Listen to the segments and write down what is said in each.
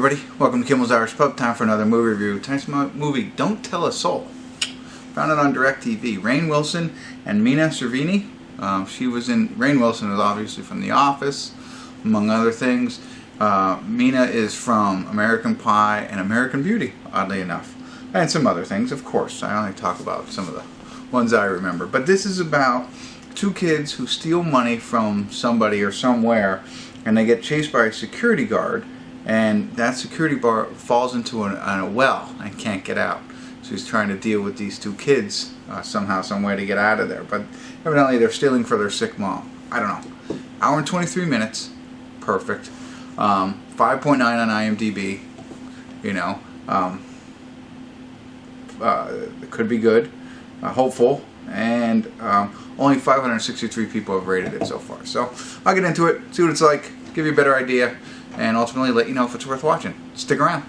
everybody, welcome to Kimmel's Irish Pub. Time for another movie review. Tonight's movie, Don't Tell a Soul. Found it on DirecTV. Rainn Wilson and Mena Suvari. She was in, Rainn Wilson is obviously from The Office, among other things. Mena is from American Pie and American Beauty, oddly enough. And some other things, of course. I only talk about some of the ones I remember. But this is about two kids who steal money from somebody or somewhere, and they get chased by a security guard. And that security guard falls into a well and can't get out. So he's trying to deal with these two kids somehow, some way to get out of there. But evidently they're stealing for their sick mom. I don't know. Hour and 23 minutes. Perfect. 5.9 on IMDb. You know. It could be good. Hopeful. And only 563 people have rated it so far. So I'll get into it, see what it's like, give you a better idea, and ultimately let you know if it's worth watching. Stick around.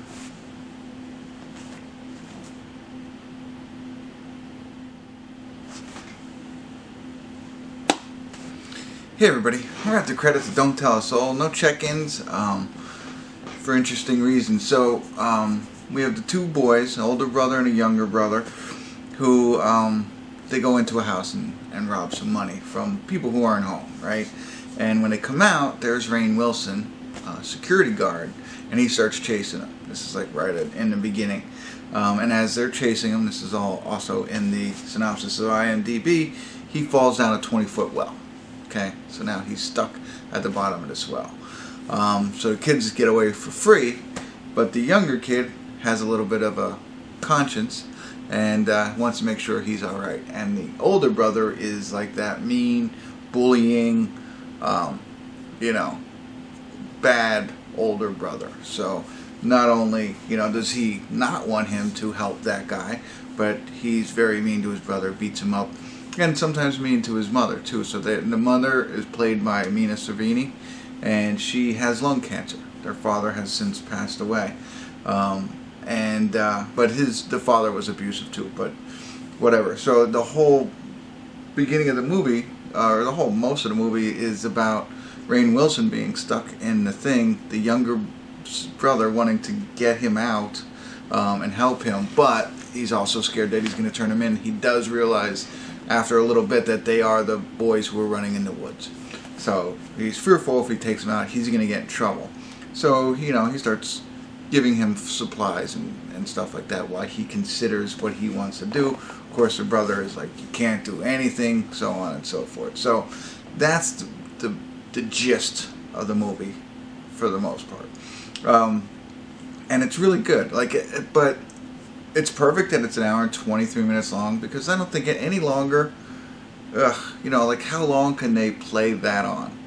Hey everybody, we're going to have to credit to Don't Tell a Soul. No check-ins for interesting reasons. So we have the two boys, an older brother and a younger brother, who they go into a house and rob some money from people who aren't home, right? And when they come out, there's Rainn Wilson, security guard, and he starts chasing them. This is like right in the beginning. And as they're chasing him, this is all also in the synopsis of IMDb, he falls down a 20-foot well. Okay, so now he's stuck at the bottom of this well. So the kids get away for free, but the younger kid has a little bit of a conscience and wants to make sure he's alright. And the older brother is like that mean, bullying, you know, bad older brother. So not only, you know, does he not want him to help that guy, but he's very mean to his brother, beats him up, and sometimes mean to his mother too. So the mother is played by Mena Suvari, and she has lung cancer. Their father has since passed away, but the father was abusive too. But whatever. So the whole beginning of the movie, or the whole most of the movie, is about Rainn Wilson being stuck in the thing. The younger brother wanting to get him out and help him, but he's also scared that he's going to turn him in. He does realize after a little bit that they are the boys who are running in the woods. So he's fearful if he takes him out, he's going to get in trouble. So, you know, he starts giving him supplies and stuff like that while he considers what he wants to do. Of course, the brother is like, you can't do anything, so on and so forth. So that's the gist of the movie for the most part. And it's really good. But it's perfect that it's an hour and 23 minutes long, because I don't think it any longer, you know, like how long can they play that on?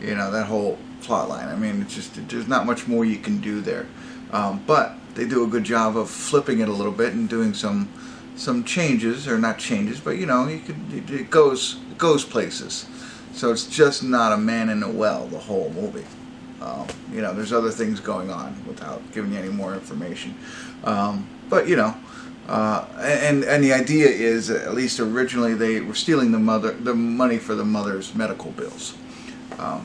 You know, that whole plot line. I mean, it's just, there's not much more you can do there. But they do a good job of flipping it a little bit and doing some changes, or not changes, but you know, it goes places. So it's just not a man in a well the whole movie. You know, there's other things going on without giving you any more information. But you know, and the idea is, at least originally, they were stealing the money for the mother's medical bills.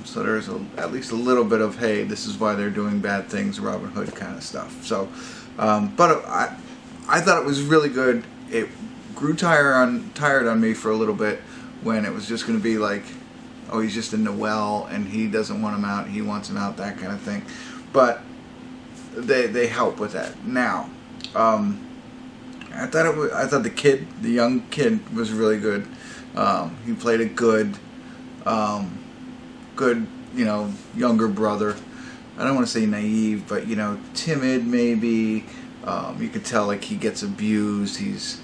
So there's at least a little bit of, hey, this is why they're doing bad things, Robin Hood kind of stuff. So, but I thought it was really good. It grew tired on me for a little bit when it was just going to be like, oh, he's just in the well and he doesn't want him out, he wants him out, that kind of thing. But they help with that. Now, I thought the young kid was really good. He played a good, you know, younger brother. I don't want to say naive, but you know, timid maybe. You could tell like he gets abused. He's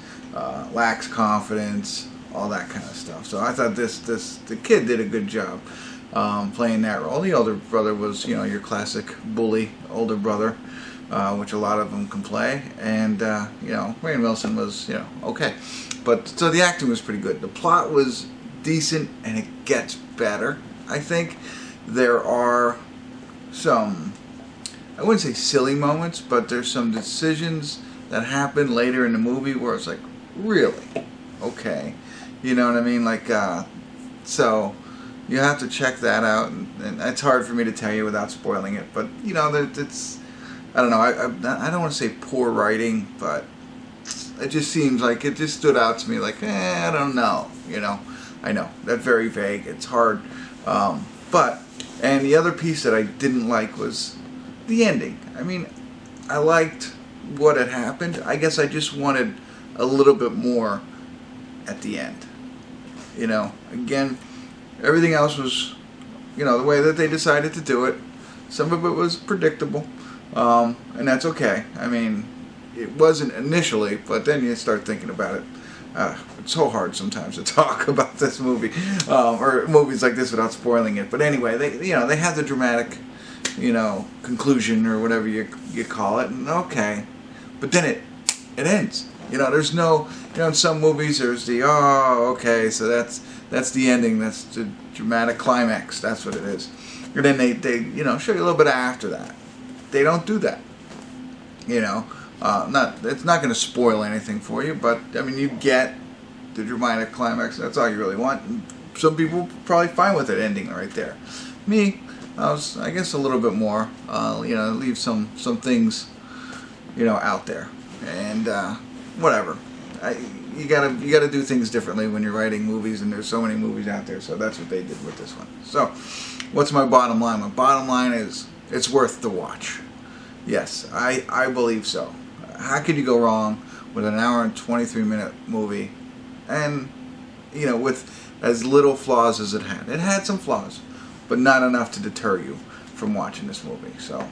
lacks confidence, all that kind of stuff. So I thought the kid did a good job playing that role. The older brother was, you know, your classic bully older brother, which a lot of them can play. And you know, Rainn Wilson was, you know, okay. But so the acting was pretty good. The plot was decent, and it gets better. I think there are some, I wouldn't say silly moments, but there's some decisions that happen later in the movie where it's like, really? Okay. You know what I mean? Like, so you have to check that out, and it's hard for me to tell you without spoiling it, but you know, it's I don't know. I don't want to say poor writing, but it just seems like it just stood out to me. Like, I don't know. You know, I know that's very vague. It's hard. And the other piece that I didn't like was the ending. I mean, I liked what had happened. I guess I just wanted a little bit more at the end. You know, again, everything else was, you know, the way that they decided to do it. Some of it was predictable, and that's okay. I mean, it wasn't initially, but then you start thinking about it. It's so hard sometimes to talk about this movie, or movies like this without spoiling it. But anyway, they have the dramatic, conclusion or whatever you call it, and okay, but then it ends. There's no, in some movies there's the okay, so that's the ending, that's the dramatic climax, that's what it is. And then they show you a little bit after that. They don't do that. It's not going to spoil anything for you, but I mean, you get the dramatic climax. That's all you really want. And some people probably fine with it ending right there. Me, I guess a little bit more. Leave some things, out there, and whatever. You gotta do things differently when you're writing movies, and there's so many movies out there. So that's what they did with this one. So, what's my bottom line? My bottom line is it's worth the watch. Yes, I believe so. How could you go wrong with an hour and 23-minute movie, and with as little flaws as it had? It had some flaws, but not enough to deter you from watching this movie. So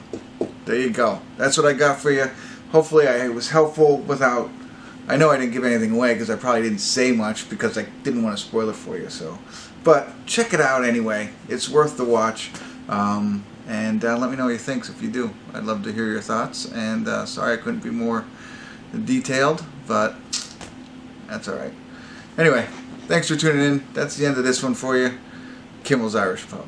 there you go. That's what I got for you. Hopefully I was helpful without. I know I didn't give anything away because I probably didn't say much because I didn't want to spoil it for you. So, but check it out anyway. It's worth the watch. And let me know what you think if you do. I'd love to hear your thoughts. And sorry I couldn't be more detailed, but that's alright. Anyway, thanks for tuning in. That's the end of this one for you. Kimmel's Irish Pub.